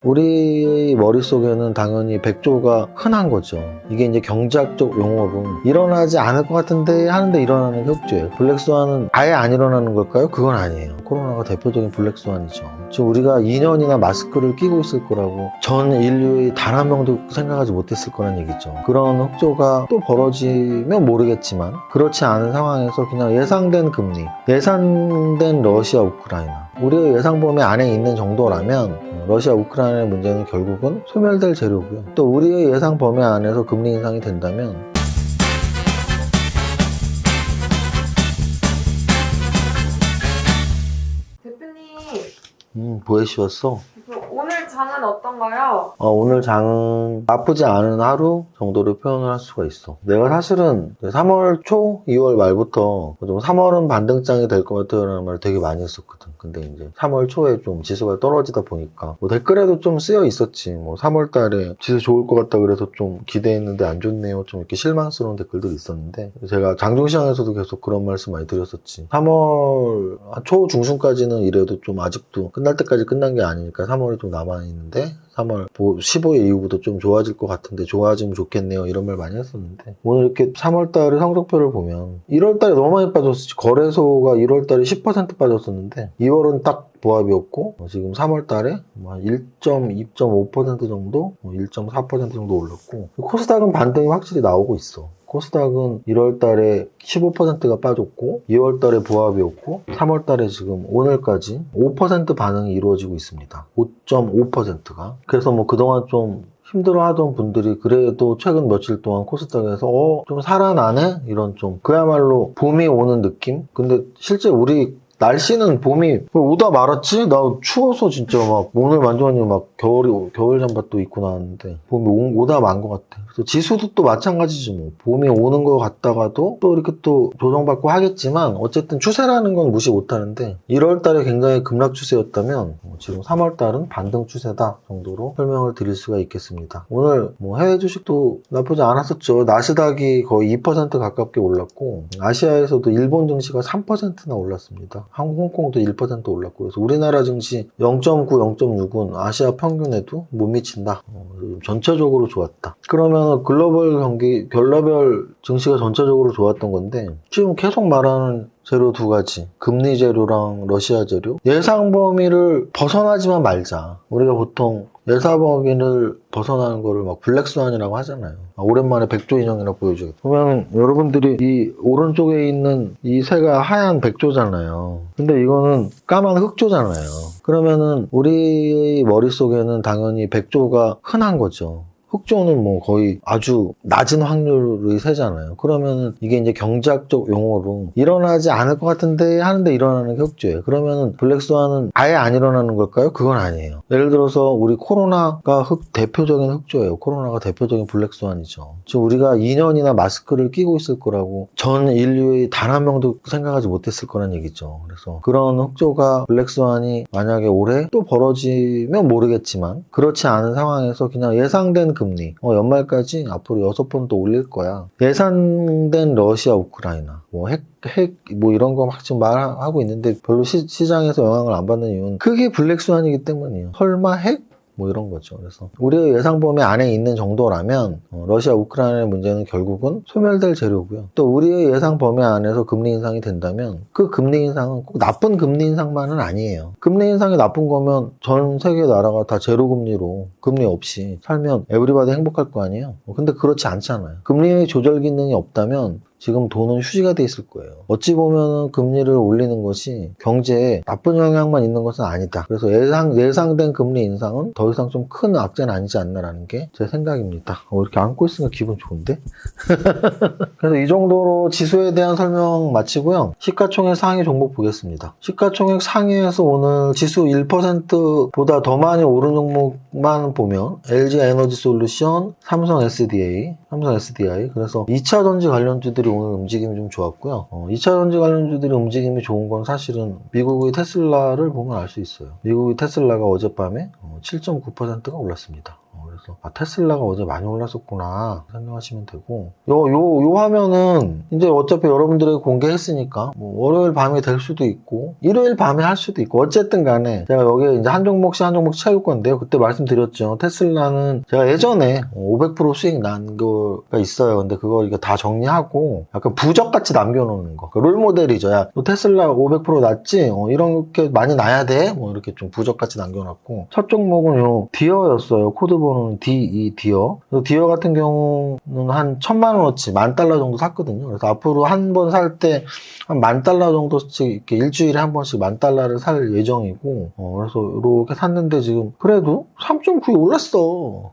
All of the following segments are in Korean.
우리 머릿속에는 당연히 백조가 흔한 거죠. 이게 이제 경제학적 용어로 일어나지 않을 것 같은데 하는데 일어나는 게 흑조예요. 블랙스완은 아예 안 일어나는 걸까요? 그건 아니에요. 코로나가 대표적인 블랙스완이죠. 지금 우리가 2년이나 마스크를 끼고 있을 거라고 전 인류의 단 한 명도 생각하지 못했을 거란 얘기죠. 그런 흑조가 또 벌어지면 모르겠지만 그렇지 않은 상황에서 그냥 예상된 금리, 예상된 러시아, 우크라이나, 우리의 예상 범위 안에 있는 정도라면 러시아, 우크라이나의 문제는 결국은 소멸될 재료고요. 또 우리의 예상 범위 안에서 금리 인상이 된다면 대표님, 보혜씨였어. 오늘 장은 어떤가요? 오늘 장은 나쁘지 않은 하루 정도로 표현을 할 수가 있어. 내가 사실은 3월 초, 2월 말부터 좀 3월은 반등장이 될 것 같아요 라는 말을 되게 많이 했었거든. 근데 이제 3월 초에 좀 지수가 떨어지다 보니까 뭐 댓글에도 좀 쓰여 있었지. 뭐 3월 달에 지수 좋을 것 같다 그래서 좀 기대했는데 안 좋네요. 좀 이렇게 실망스러운 댓글들이 있었는데 제가 장중시장에서도 계속 그런 말씀 많이 드렸었지. 3월 초 중순까지는 이래도 좀 아직도 끝날 때까지 끝난 게 아니니까 3월이 좀 남아있는데 3월 15일 이후부터 좀 좋아질 것 같은데 좋아지면 좋겠네요 이런 말 많이 했었는데 오늘 이렇게 3월달에 성적표를 보면 1월달에 너무 많이 빠졌었지. 거래소가 1월달에 10% 빠졌었는데 2월은 딱 보합이었고 지금 3월달에 1.2.5% 정도 1.4% 정도 올랐고 코스닥은 반등이 확실히 나오고 있어. 코스닥은 1월달에 15%가 빠졌고 2월달에 보합이었고 3월달에 지금 오늘까지 5% 반응이 이루어지고 있습니다. 5.5%가. 그래서 뭐 그동안 좀 힘들어하던 분들이 그래도 최근 며칠 동안 코스닥에서 좀 살아나네? 이런 좀 그야말로 봄이 오는 느낌? 근데 실제 우리 날씨는 봄이 오다 말았지? 나 추워서 진짜 막 오늘 완전히 막 겨울 잠바도 입고 나왔는데 봄이 오다 만 것 같아. 그래서 지수도 또 마찬가지지 뭐. 봄이 오는 것 같다가도 또 이렇게 또 조정받고 하겠지만 어쨌든 추세라는 건 무시 못하는데 1월 달에 굉장히 급락 추세였다면 지금 3월 달은 반등 추세다 정도로 설명을 드릴 수가 있겠습니다. 오늘 뭐 해외 주식도 나쁘지 않았었죠. 나스닥이 거의 2% 가깝게 올랐고 아시아에서도 일본 증시가 3%나 올랐습니다. 홍콩도 1% 올랐고 그래서 우리나라 증시 0.9, 0.6은 아시아 평균에도 못 미친다. 전체적으로 좋았다. 그러면 글로벌 증시가 전체적으로 좋았던 건데 지금 계속 말하는 재료 두 가지, 금리 재료랑 러시아 재료 예상 범위를 벗어나지만 말자. 우리가 보통 예상 범위를 벗어나는 거를 막 블랙스완이라고 하잖아요. 오랜만에 백조 인형이라고 보여주겠다. 보면 여러분들이 이 오른쪽에 있는 이 새가 하얀 백조잖아요. 근데 이거는 까만 흑조잖아요. 그러면은 우리 머릿속에는 당연히 백조가 흔한 거죠. 흑조는 뭐 거의 아주 낮은 확률의 새잖아요. 그러면은 이게 이제 경제학적 용어로 일어나지 않을 것 같은데 하는데 일어나는 게 흑조예요. 그러면은 블랙스완은 아예 안 일어나는 걸까요? 그건 아니에요. 예를 들어서 우리 코로나가 대표적인 흑조예요. 코로나가 대표적인 블랙스완이죠. 지금 우리가 2년이나 마스크를 끼고 있을 거라고 전 인류의 단 한 명도 생각하지 못했을 거란 얘기죠. 그래서 그런 흑조가 블랙스완이 만약에 올해 또 벌어지면 모르겠지만 그렇지 않은 상황에서 그냥 예상된 금리 연말까지 앞으로 6번 또 올릴 거야. 예상된 러시아, 우크라이나 핵 이런 거 막 지금 말하고 있는데 별로 시장에서 영향을 안 받는 이유는 그게 블랙스완이기 때문이에요. 설마 핵? 뭐 이런 거죠. 그래서 우리의 예상 범위 안에 있는 정도라면 러시아, 우크라이나의 문제는 결국은 소멸될 재료고요. 또 우리의 예상 범위 안에서 금리 인상이 된다면 그 금리 인상은 꼭 나쁜 금리 인상만은 아니에요. 금리 인상이 나쁜 거면 전 세계 나라가 다 제로 금리로 금리 없이 살면 에브리바디 행복할 거 아니에요. 근데 그렇지 않잖아요. 금리 조절 기능이 없다면 지금 돈은 휴지가 돼 있을 거예요. 어찌 보면 금리를 올리는 것이 경제에 나쁜 영향만 있는 것은 아니다. 그래서 예상된 금리 인상은 더 이상 좀 큰 악재는 아니지 않나라는 게 제 생각입니다. 이렇게 안고 있으니까 기분 좋은데? 그래서 이 정도로 지수에 대한 설명 마치고요. 시가총액 상위 종목 보겠습니다. 시가총액 상위에서 오늘 지수 1%보다 더 많이 오른 종목만 보면 LG 에너지 솔루션, 삼성 SDI 그래서 2차 전지 관련주들이 오늘 움직임이 좀 좋았고요. 2차 전지 관련주들이 움직임이 좋은 건 사실은 미국의 테슬라를 보면 알 수 있어요. 미국의 테슬라가 어젯밤에 7.9%가 올랐습니다. 그래서 테슬라가 어제 많이 올랐었구나 생각하시면 되고, 요 화면은 이제 어차피 여러분들에게 공개했으니까 뭐 월요일 밤에 될 수도 있고 일요일 밤에 할 수도 있고, 어쨌든 간에 제가 여기에 이제 한 종목씩 채울 건데요. 그때 말씀드렸죠. 테슬라는 제가 예전에 500% 수익 난 거가 있어요. 근데 그거 이거 다 정리하고 약간 부적같이 남겨놓는 거. 롤모델이죠. 야, 너 테슬라 500% 났지? 이렇게 많이 나야 돼? 뭐 이렇게 좀 부적같이 남겨놨고, 첫 종목은 요 디어였어요. 코드 번호는 DE 디어. 그래서 디어 같은 경우는 한 1000만 원어치, $10,000 정도 샀거든요. 그래서 앞으로 한 번 살 때 한 $10,000 정도씩 이렇게 일주일에 한 번씩 $10,000를 살 예정이고, 그래서 이렇게 샀는데 지금 그래도 3.9에 올랐어.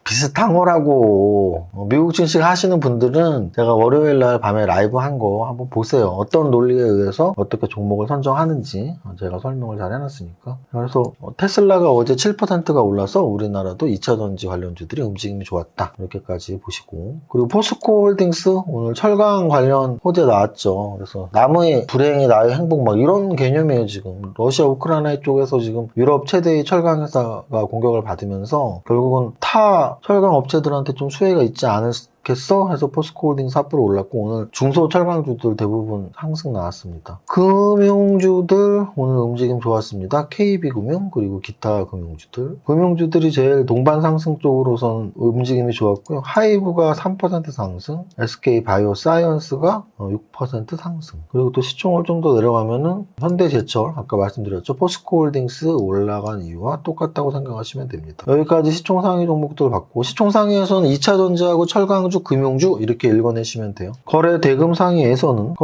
비슷한 거라고. 미국 증시 하시는 분들은 제가 월요일 날 밤에 라이브 한 거 한번 보세요. 어떤 논리에 의해서 어떻게 종목을 선정하는지 제가 설명을 잘 해놨으니까. 그래서 테슬라가 어제 7%가 올라서 우리나라도 2차전지 관련주들이 움직임이 좋았다. 이렇게까지 보시고, 그리고 포스코 홀딩스 오늘 철강 관련 호재 나왔죠. 그래서 남의 불행이 나의 행복 막 이런 개념이에요. 지금 러시아 우크라이나 쪽에서 지금 유럽 최대의 철강 회사가 공격을 받으면서 결국은 타 철강 업체들한테 좀 수혜가 있지 않겠어? 해서 포스코홀딩스 4% 올랐고, 오늘 중소철강주들 대부분 상승 나왔습니다. 금융주들 오늘 움직임 좋았습니다. KB금융 그리고 기타 금융주들. 금융주들이 제일 동반 상승 쪽으로선 움직임이 좋았고요. 하이브가 3% 상승, SK바이오사이언스가 6% 상승. 그리고 또 시총을 좀 더 내려가면은 현대제철, 아까 말씀드렸죠. 포스코홀딩스 올라간 이유와 똑같다고 생각하시면 됩니다. 여기까지 시총 상위 종목들 봤고, 시총 상위에서는 2차전지하고 철강 금융주 이렇게 읽어내시면 돼요. 거래 대금 상위에서는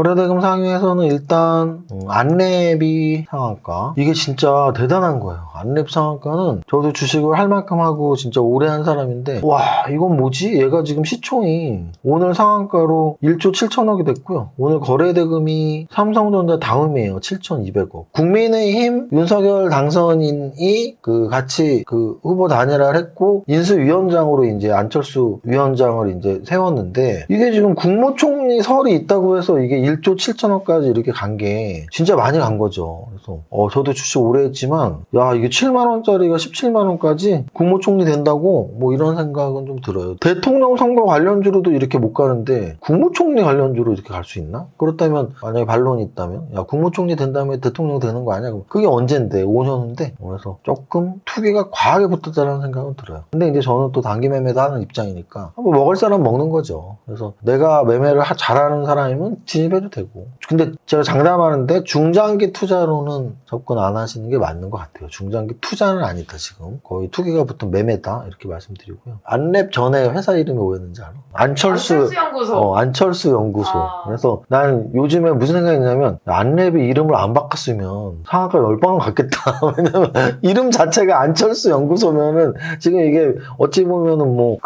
일단 안랩이 상한가, 이게 진짜 대단한 거예요. 안랩 상한가는 저도 주식을 할 만큼 하고 진짜 오래 한 사람인데, 와 이건 뭐지? 얘가 지금 시총이 오늘 상한가로 1조 7천억이 됐고요. 오늘 거래 대금이 삼성전자 다음이에요. 7,200억. 국민의힘 윤석열 당선인이 같이 후보 단일화를 했고, 인수위원장으로 이제 안철수 위원장을 이제 세웠는데, 이게 지금 국무총리 설이 있다고 해서 이게 1조 7천억까지 이렇게 간 게 진짜 많이 간 거죠. 그래서 저도 주식 오래 했지만, 야 이게 7만원짜리가 17만원까지 국무총리 된다고 뭐 이런 생각은 좀 들어요. 대통령 선거 관련주로도 이렇게 못 가는데 국무총리 관련주로 이렇게 갈 수 있나? 그렇다면 만약에 반론이 있다면, 야 국무총리 된 다음에 대통령 되는 거 아니야? 그게 언젠데? 5년 후인데? 그래서 조금 투기가 과하게 붙었다는 생각은 들어요. 근데 이제 저는 또 단기 매매도 하는 입장이니까 뭐 먹을 사람 먹는 거죠. 그래서 내가 매매를 잘하는 사람이면 진입해도 되고. 근데 제가 장담하는데 중장기 투자로는 접근 안 하시는 게 맞는 것 같아요. 중장기 투자는 아니다. 지금 거의 투기가 붙은 매매다 이렇게 말씀드리고요. 안랩 전에 회사 이름이 뭐였는지 알아? 안철수 연구소. 안철수 연구소. 그래서 난 요즘에 무슨 생각이냐면, 안랩이 이름을 안 바꿨으면 상한가 10방은 갔겠다. 왜냐면 이름 자체가 안철수 연구소면은 지금 이게 어찌 보면은 뭐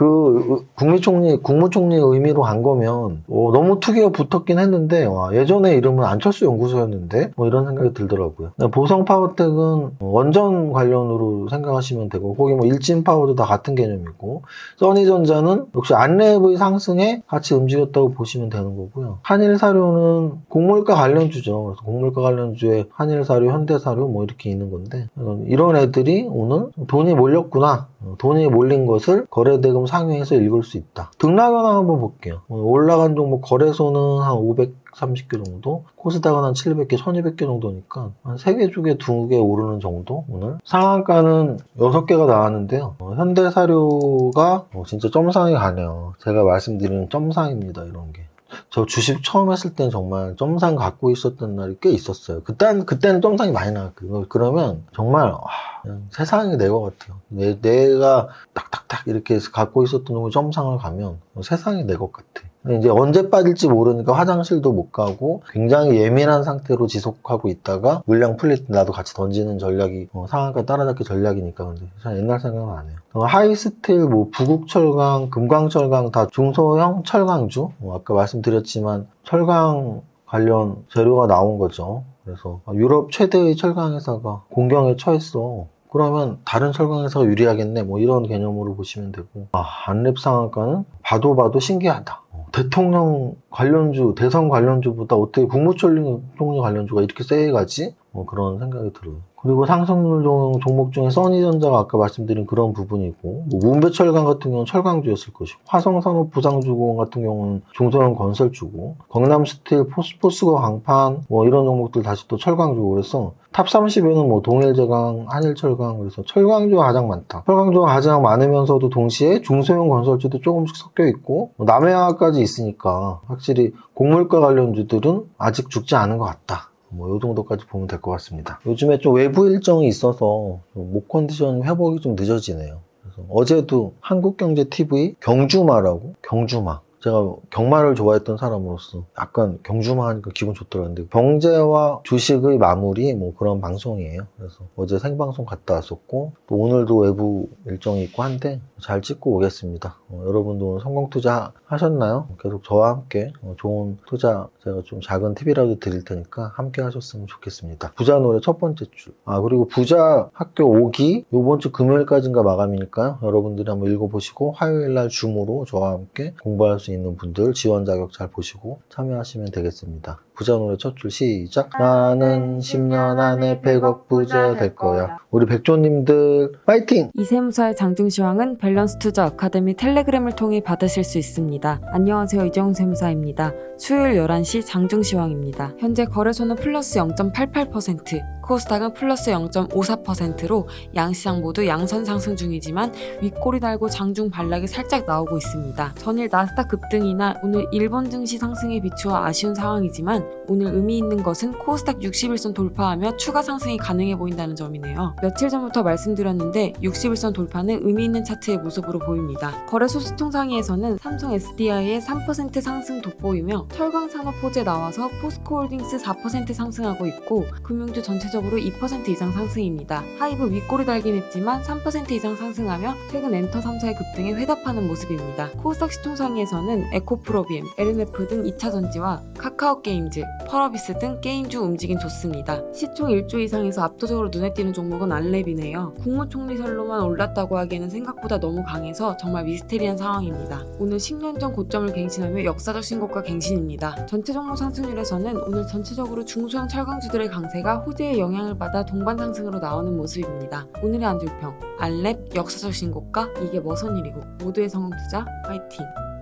국무총리 의미로 간 거면 너무 투기가 붙었긴 했는데, 예전에 이름은 안철수 연구소였는데 뭐 이런 생각이 들더라고요. 보성파워텍은 원전 관련으로 생각하시면 되고, 거기 뭐 일진파워도 다 같은 개념이고, 써니전자는 역시 안랩의 상승에 같이 움직였다고 보시면 되는 거고요. 한일사료는 곡물가 관련주죠. 그래서 곡물가 관련주에 한일사료, 현대사료 뭐 이렇게 있는 건데, 이런 애들이 오늘 돈이 몰렸구나, 돈이 몰린 것을 거래대금 상위에서 읽을 수 있다. 등락연합 한번 볼게요. 올라간 종목 거래소는 한 530개 정도, 코스닥은 한 700개, 1200개 정도니까 한 3개 중에 2개 오르는 정도. 오늘 상한가는 6개가 나왔는데요. 현대사료가 진짜 점상이 가네요. 제가 말씀드리는 점상입니다. 이런 게. 저 주식 처음 했을 땐 정말 점상 갖고 있었던 날이 꽤 있었어요. 그때는 점상이 많이 나왔거든요. 그러면 정말 그냥 세상이 내 것 같아요. 내가 딱딱딱 이렇게 갖고 있었던 놈의 점상을 가면 세상이 내 것 같아. 이제 언제 빠질지 모르니까 화장실도 못 가고 굉장히 예민한 상태로 지속하고 있다가 물량 풀릴 때 나도 같이 던지는 전략이 상한가 따라잡기 전략이니까. 근데 옛날 생각은 안 해요. 하이스틸, 부국철강, 금광철강 다 중소형 철강주. 아까 말씀드렸지만 철강 관련 재료가 나온 거죠. 그래서 유럽 최대의 철강 회사가 공경에 처했어. 그러면 다른 철강 회사가 유리하겠네. 뭐 이런 개념으로 보시면 되고. 안랩 상한가는 봐도 신기하다. 대통령 관련주, 대선 관련주보다 어떻게 국무총리 관련주가 이렇게 세게 가지? 그런 생각이 들어요. 그리고 상승률 종목 중에 써니전자가 아까 말씀드린 그런 부분이고, 문배철강 같은 경우는 철강주였을 것이고, 화성산업 부상주공 같은 경우는 중소형 건설주고, 경남스틸, 포스코 강판 이런 종목들 다시 또 철강주고, 그래서 탑 30에는 동일제강, 한일철강, 그래서 철강주가 가장 많다. 철강주가 가장 많으면서도 동시에 중소형 건설주도 조금씩 섞여 있고, 남해화까지 있으니까 확실히 곡물가 관련주들은 아직 죽지 않은 것 같다. 요 정도까지 보면 될 것 같습니다. 요즘에 좀 외부 일정이 있어서 목 컨디션 회복이 좀 늦어지네요. 그래서 어제도 한국경제TV 경주마라고, 경주마. 제가 경마를 좋아했던 사람으로서 약간 경주마 하니까 기분 좋더라고요. 근데 경제와 주식의 마무리 그런 방송이에요. 그래서 어제 생방송 갔다 왔었고, 또 오늘도 외부 일정이 있고 한데 잘 찍고 오겠습니다. 여러분도 성공 투자 하셨나요? 계속 저와 함께 좋은 투자 제가 좀 작은 팁이라도 드릴 테니까 함께 하셨으면 좋겠습니다. 부자 노래 첫 번째 줄. 그리고 부자 학교 5기 이번 주 금요일까지인가 마감이니까요. 여러분들이 한번 읽어보시고 화요일날 줌으로 저와 함께 공부할 수 있는 분들 지원 자격 잘 보시고 참여하시면 되겠습니다. 부자 노래 첫 줄 시작. 나는 10년 안에 100억 부자 될 거야. 우리 백조님들 파이팅! 이세무사의 장중시황은 밸런스 투자 아카데미 텔레그램을 통해 받으실 수 있습니다. 안녕하세요, 이정훈 세무사입니다. 수요일 11시 장중시황입니다. 현재 거래소는 플러스 0.88%, 코스닥은 플러스 0.54%로 양시장 모두 양선 상승 중이지만 윗꼬리 달고 장중 반락이 살짝 나오고 있습니다. 전일 나스닥 급등이나 오늘 일본 증시 상승에 비추어 아쉬운 상황이지만 오늘 의미 있는 것은 코스닥 61선 돌파하며 추가 상승이 가능해 보인다는 점이네요. 며칠 전부터 말씀드렸는데 61선 돌파는 의미 있는 차트의 모습으로 보입니다. 거래소 수통상위에서는 삼성 SDI의 3% 상승 돋보이며 철강산업 호재 나와서 포스코홀딩스 4% 상승하고 있고 금융주 전체적으로 2% 이상 상승입니다. 하이브 윗꼬리 달긴 했지만 3% 이상 상승하며 최근 엔터 3사의 급등에 회답하는 모습입니다. 코스닥 시총상위에서는 에코프로비엠, LNF 등 2차전지와 카카오게임즈, 펄어비스 등 게임주 움직임 좋습니다. 시총 1조 이상에서 압도적으로 눈에 띄는 종목은 알랩이네요. 국무총리설로만 올랐다고 하기에는 생각보다 너무 강해서 정말 미스테리한 상황입니다. 오늘 10년 전 고점을 갱신하며 역사적 신고가 갱신입니다. 전체 종목 상승률에서는 오늘 전체적으로 중소형 철강주들의 강세가 호재의 영향을 받아 동반 상승으로 나오는 모습입니다. 오늘의 안줄평, 알랩 역사적 신고가, 이게 머선 일이고 모두의 성공 투자 화이팅!